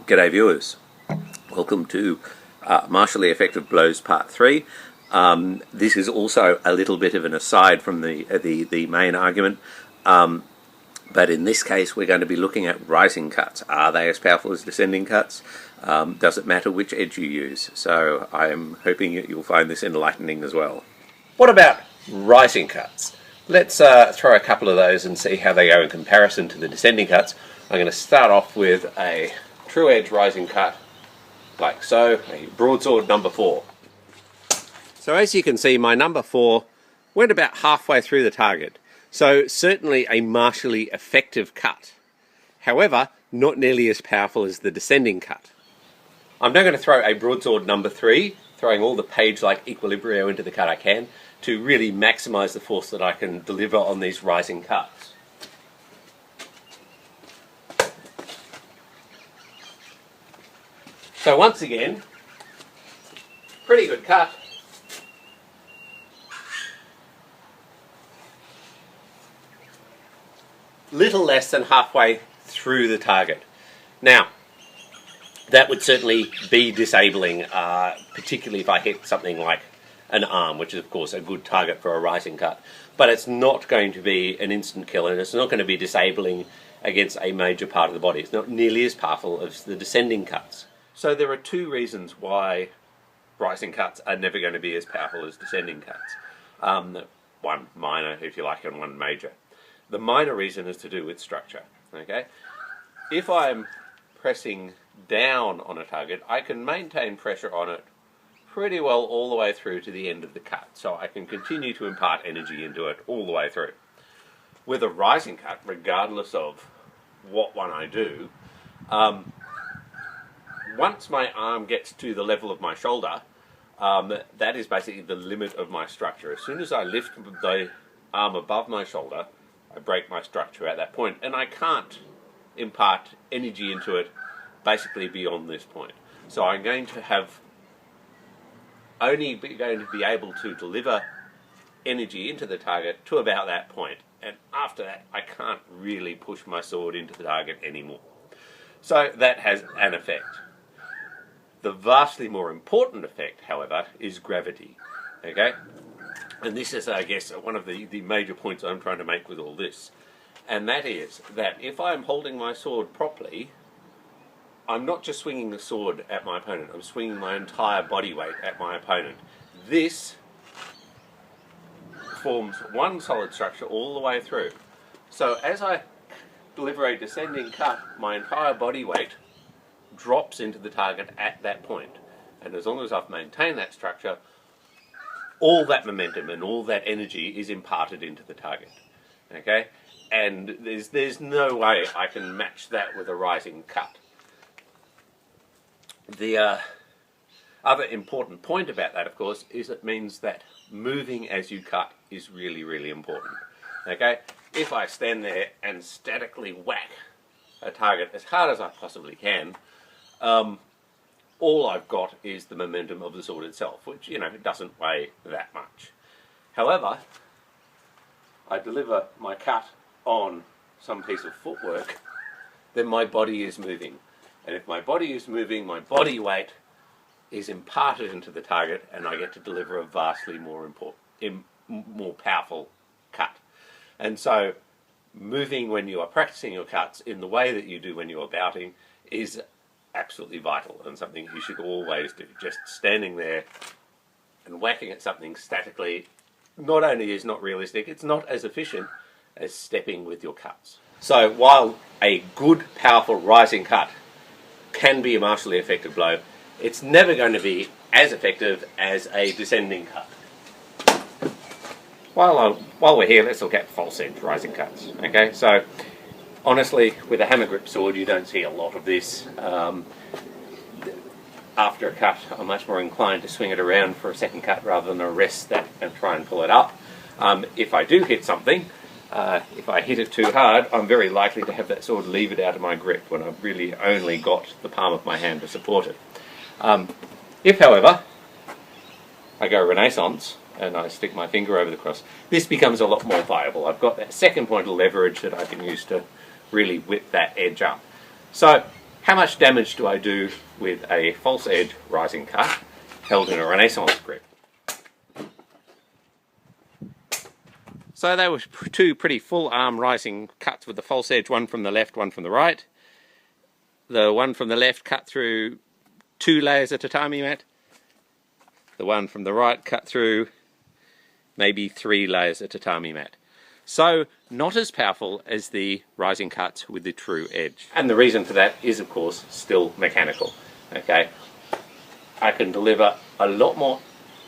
G'day viewers, welcome to Martially Effective Blows Part 3. This is also a little bit of an aside from the main argument, but in this case we're going to be looking at rising cuts. Are they as powerful as descending cuts? Does it matter which edge you use? So I'm hoping you'll find this enlightening as well. What about rising cuts? Let's throw a couple of those and see how they go in comparison to the descending cuts. I'm going to start off with a true edge rising cut like so, a broadsword number 4. So as you can see, my number 4 went about halfway through the target. So certainly a martially effective cut. However, not nearly as powerful as the descending cut. I'm now going to throw a broadsword number 3, throwing all the page-like equilibrio into the cut I can to really maximise the force that I can deliver on these rising cuts. So once again, pretty good cut. Little less than halfway through the target. Now, that would certainly be disabling, particularly if I hit something like an arm, which is of course a good target for a rising cut. But it's not going to be an instant kill, and it's not going to be disabling against a major part of the body. It's not nearly as powerful as the descending cuts. So there are two reasons why rising cuts are never going to be as powerful as descending cuts. One minor, if you like, and one major. The minor reason is to do with structure. Okay, if I'm pressing down on a target, I can maintain pressure on it pretty well all the way through to the end of the cut. So I can continue to impart energy into it all the way through. With a rising cut, regardless of what one I do, once my arm gets to the level of my shoulder, that is basically the limit of my structure. As soon as I lift the arm above my shoulder, I break my structure at that point, and I can't impart energy into it basically beyond this point. So I'm going to have only going to be able to deliver energy into the target to about that point, and after that I can't really push my sword into the target anymore. So that has an effect. The vastly more important effect, however, is gravity. Okay? And this is, I guess, one of the major points I'm trying to make with all this. And that is that if I'm holding my sword properly, I'm not just swinging the sword at my opponent, I'm swinging my entire body weight at my opponent. This forms one solid structure all the way through. So as I deliver a descending cut, my entire body weight drops into the target at that point. And as long as I've maintained that structure, all that momentum and all that energy is imparted into the target. Okay? And there's no way I can match that with a rising cut. The other important point about that, of course, is it means that moving as you cut is really, really important. Okay? If I stand there and statically whack a target as hard as I possibly can, all I've got is the momentum of the sword itself, which, you know, doesn't weigh that much. However, I deliver my cut on some piece of footwork, then my body is moving. And if my body is moving, my body weight is imparted into the target, and I get to deliver a vastly more powerful cut. And so, moving when you are practicing your cuts in the way that you do when you are bouting is absolutely vital, and something you should always do. Just standing there and whacking at something statically not only is not realistic, it's not as efficient as stepping with your cuts. So while a good, powerful rising cut can be a martially effective blow, it's never going to be as effective as a descending cut. While we're here, let's look at false edge rising cuts. Okay, so honestly, with a hammer grip sword, you don't see a lot of this. After a cut, I'm much more inclined to swing it around for a second cut rather than arrest that and try and pull it up. If I do hit something, if I hit it too hard, I'm very likely to have that sword leave it out of my grip when I've really only got the palm of my hand to support it. If, however, I go Renaissance and I stick my finger over the cross, this becomes a lot more viable. I've got that second point of leverage that I can use to really whip that edge up. So how much damage do I do with a false edge rising cut held in a Renaissance grip? So they were two pretty full arm rising cuts with the false edge, one from the left, one from the right. The one from the left cut through 2 layers of tatami mat. The one from the right cut through maybe 3 layers of tatami mat. So not as powerful as the rising cuts with the true edge. And the reason for that is, of course, still mechanical. Okay, I can deliver a lot more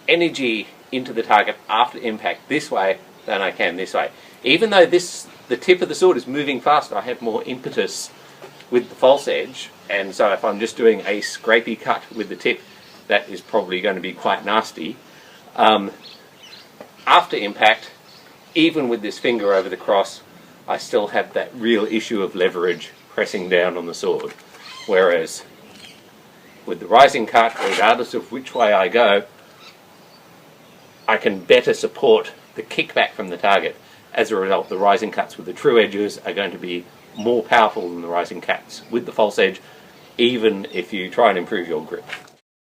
energy into the target after impact this way than I can this way. Even though the tip of the sword is moving faster, I have more impetus with the false edge, and so if I'm just doing a scrapey cut with the tip, that is probably going to be quite nasty. After impact, even with this finger over the cross, I still have that real issue of leverage pressing down on the sword. Whereas with the rising cut, regardless of which way I go, I can better support the kickback from the target. As a result, the rising cuts with the true edges are going to be more powerful than the rising cuts with the false edge, even if you try and improve your grip.